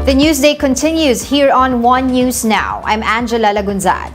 The Newsday continues here on One News Now. I'm Angela Lagunzad.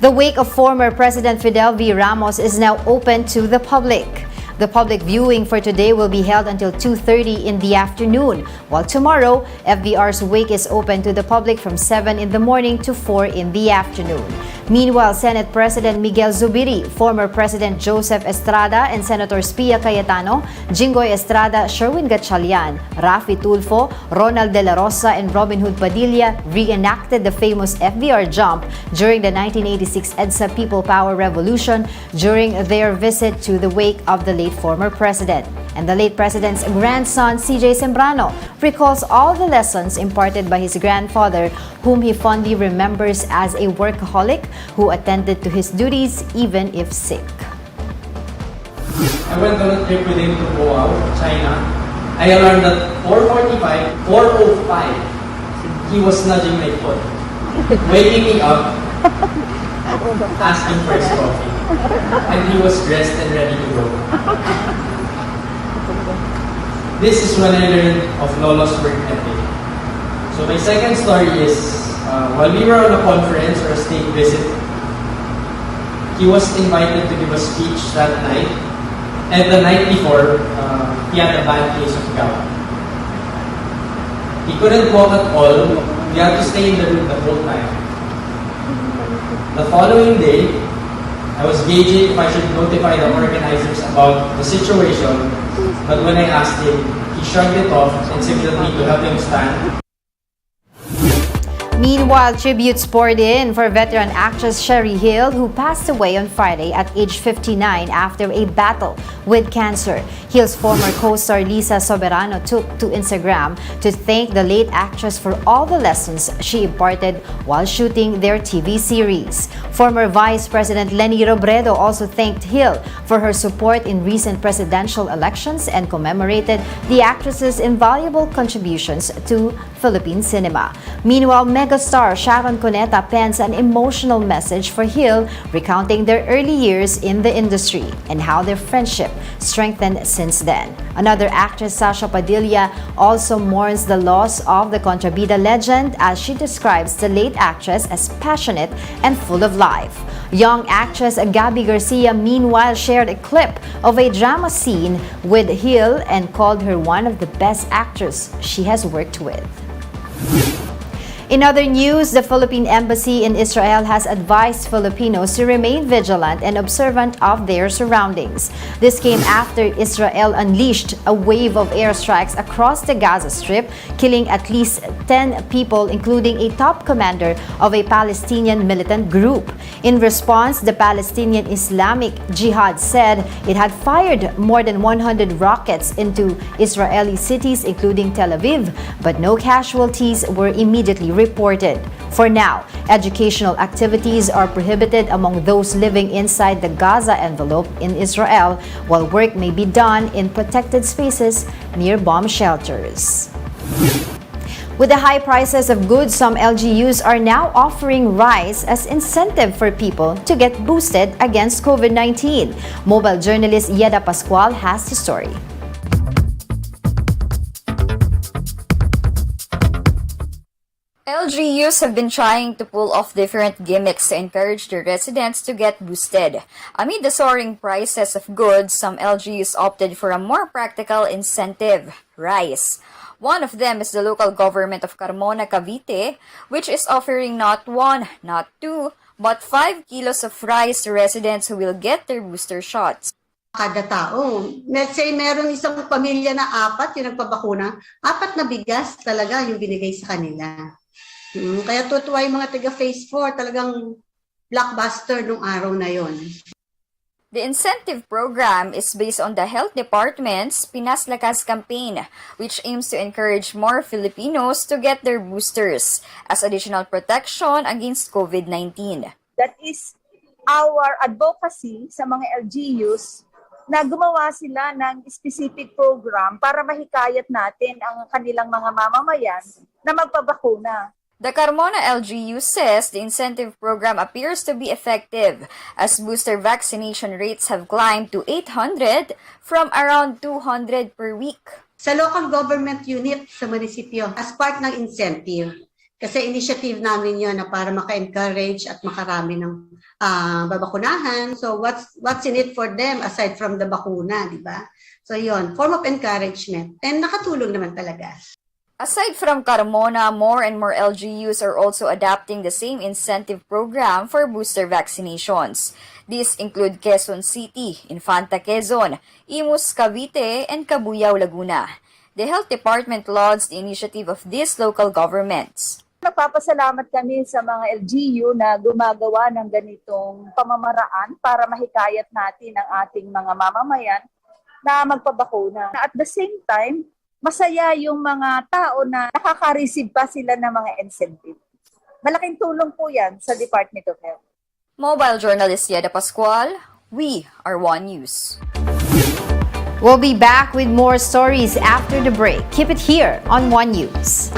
The wake of former President Fidel V. Ramos is now open to the public. The public viewing for today will be held until 2:30 in the afternoon, while tomorrow, FVR's wake is open to the public from 7 in the morning to 4 in the afternoon. Meanwhile, Senate President Miguel Zubiri, former President Joseph Estrada, and Senators Pia Cayetano, Jinggoy Estrada, Sherwin Gatchalian, Rafi Tulfo, Ronald De La Rosa, and Robin Hood Padilla reenacted the famous FVR jump during the 1986 EDSA People Power Revolution during their visit to the wake of the late former president. And the late president's grandson, CJ Sembrano, recalls all the lessons imparted by his grandfather, whom he fondly remembers as a workaholic who attended to his duties even if sick. I went on a trip with him to Boao, China. I learned that 4:45, 4:05, he was nudging my foot, waking me up, asking for his coffee, and he was dressed and ready to go. This is when I learned of Lolo's work ethic. So my second story is, while we were on a conference or a state visit, he was invited to give a speech that night, and the night before, he had a bad case of gout. He couldn't walk at all. We had to stay in the room the whole time. The following day, I was gauging if I should notify the organizers about the situation, but when I asked him, he shrugged it off and signaled me to help him stand. Meanwhile, tributes poured in for veteran actress Sherry Hill, who passed away on Friday at age 59 after a battle with cancer. Hill's former co-star Lisa Soberano took to Instagram to thank the late actress for all the lessons she imparted while shooting their TV series. Former Vice President Leni Robredo also thanked Hill for her support in recent presidential elections and commemorated the actress's invaluable contributions to Philippine cinema. Meanwhile, megastar Sharon Cuneta pens an emotional message for Hill, recounting their early years in the industry and how their friendship strengthened since then. Another actress, Sasha Padilla, also mourns the loss of the Contrabida legend, as she describes the late actress as passionate and full of life. Young actress Gabby Garcia, meanwhile, shared a clip of a drama scene with Hill and called her one of the best actors she has worked with. In other news, the Philippine Embassy in Israel has advised Filipinos to remain vigilant and observant of their surroundings. This came after Israel unleashed a wave of airstrikes across the Gaza Strip, killing at least 10 people, including a top commander of a Palestinian militant group. In response, the Palestinian Islamic Jihad said it had fired more than 100 rockets into Israeli cities, including Tel Aviv, but no casualties were immediately reported. For now, educational activities are prohibited among those living inside the Gaza envelope in Israel, while work may be done in protected spaces near bomb shelters. With the high prices of goods, some LGUs are now offering rice as incentive for people to get boosted against COVID-19. Mobile journalist Yeda Pascual has the story. LGUs have been trying to pull off different gimmicks to encourage their residents to get boosted. Amid the soaring prices of goods, some LGUs opted for a more practical incentive: rice. One of them is the local government of Carmona, Cavite, which is offering not 1, not 2, but 5 kilos of rice to residents who will get their booster shots. Kada tao. Let's say meron isang pamilya na 4 yung nagpabakuna, 4 na bigas talaga yung binigay sa kanila. Kaya tutuwa yung mga taga Phase 4, talagang blockbuster nung araw na yon. The incentive program is based on the Health Department's Pinas Lakas campaign, which aims to encourage more Filipinos to get their boosters as additional protection against COVID-19. That is our advocacy sa mga LGUs na gumawa sila ng specific program para mahikayat natin ang kanilang mga mamamayan na magpabakuna. The Carmona LGU says the incentive program appears to be effective as booster vaccination rates have climbed to 800 from around 200 per week. sa local government unit sa munisipyo as part ng incentive. Kasi initiative namin yon na para maka-encourage at makarami ng babakunahan. So what's in it for them aside from the bakuna, di ba? So yon, form of encouragement. And nakatulong naman talaga. Aside from Carmona, more and more LGUs are also adapting the same incentive program for booster vaccinations. These include Quezon City, Infanta Quezon, Imus Cavite, and Cabuyao Laguna. The Health Department lauds the initiative of these local governments. Nagpapasalamat kami sa mga LGU na gumagawa ng ganitong pamamaraan para mahikayat natin ang ating mga mamamayan na magpabakuna. At the same time, masaya yung mga tao na nakaka-receive pa sila ng mga incentive. Malaking tulong po yan sa Department of Health. Mobile journalist Yeda Pascual, we are One News. We'll be back with more stories after the break. Keep it here on One News.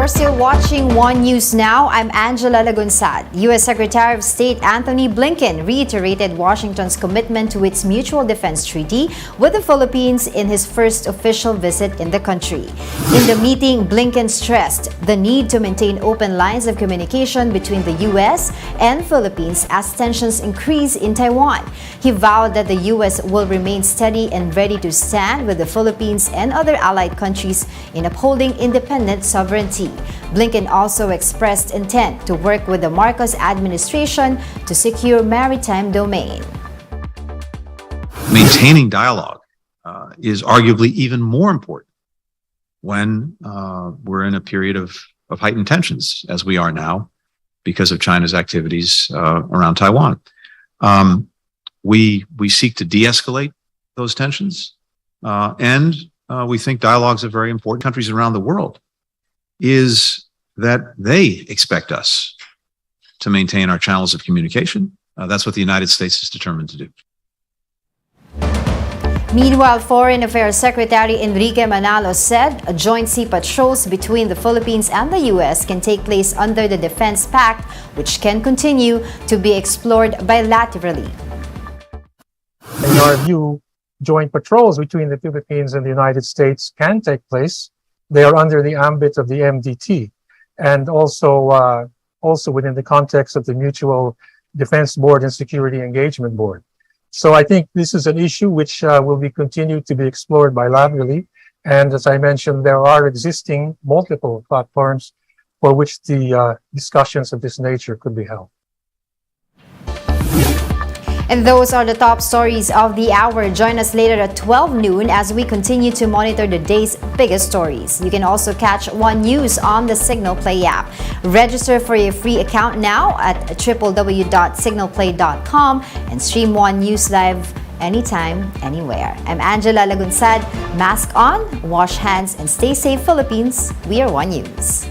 You're still watching One News Now. I'm Angela Lagunsad. U.S. Secretary of State Antony Blinken reiterated Washington's commitment to its mutual defense treaty with the Philippines in his first official visit in the country. In the meeting, Blinken stressed the need to maintain open lines of communication between the U.S. and Philippines as tensions increase in Taiwan. He vowed that the U.S. will remain steady and ready to stand with the Philippines and other allied countries in upholding independent sovereignty. Blinken also expressed intent to work with the Marcos administration to secure maritime domain. Maintaining dialogue is arguably even more important when we're in a period of heightened tensions, as we are now, because of China's activities around Taiwan. We seek to de-escalate those tensions, and we think dialogues are very important. Countries around the world is that they expect us to maintain our channels of communication. That's what the United States is determined to do. Meanwhile, Foreign Affairs Secretary Enrique Manalo said joint sea patrols between the Philippines and the U.S. can take place under the Defense Pact, which can continue to be explored bilaterally. In our view, joint patrols between the Philippines and the United States can take place. They are under the ambit of the MDT and also within the context of the Mutual Defense Board and Security Engagement Board. So I think this is an issue which will be continued to be explored bilaterally. And as I mentioned, there are existing multiple platforms for which the discussions of this nature could be held. And those are the top stories of the hour. Join us later at 12 noon as we continue to monitor the day's biggest stories. You can also catch One News on the Signal Play app. Register for your free account now at www.signalplay.com and stream One News live anytime, anywhere. I'm Angela Lagunsad. Mask on, wash hands, and stay safe, Philippines. We are One News.